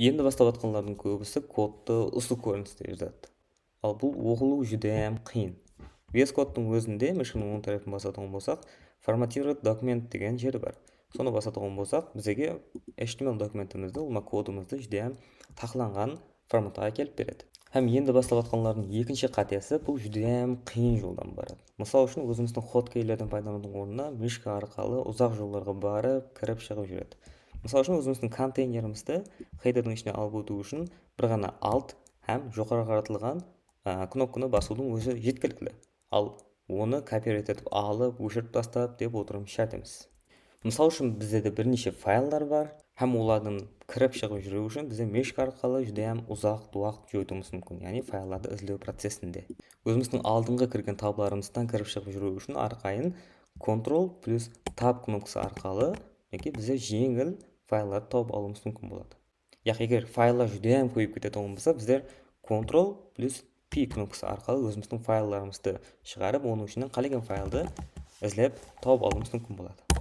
Енді бастап жатқандардың көбісі кодты ысу көріністе жазады. Ал бұл оқылу жүдәм қиын. VS кодтың өзінде мишінің оң тарапын басатын болсақ, форматировать документ деген жері бар. Соны басатын болсақ, бізге HTML документімізді, ол кодымызды жүдәм тақыланған форматқа келіп береді. Һәм енді бастап жатқандардың екінші қатесі бұл жүдәм қиын жолдан барады. Мысал үшін өзіміздің хоткейлерден пайдаланудың орнына мишка арқылы ұзақ жолдарға барып, кіріп шығып жүреді. Мысал үшін өзіміздің контейнерімізді хейдердің ішіне алып өту үшін бір ғана alt һәм жоғары қаратылған кнопканы басудың өзі жеткілікті. Ал оны копировать етіп алып, өшіріп тастап деп отыруымыз шарт емес. Мысал үшін бізде бірнеше файлдар бар, һәм олардың кіріп шығып жүру үшін бізде мишка арқылы жүдәм ұзақ уақыт өтуіміз мүмкін, яғни файлдарды іздеу процесінде. Өзіміздің алдыңғы кірген табларымыздан кіріп шығып жүру үшін арқайын Ctrl+Tab кнопкасы арқылы бізде жеңіл файларды тауып алуымыз мүмкін болады. Яғни егер файлдар жүдәм көбейіп кететін болса, біздер Ctrl+P кнопкасы арқылы өзіміздің файлдарымызды шығарып, оның ішінен қалаған файлды іздеп тауып алуымыз мүмкін болады.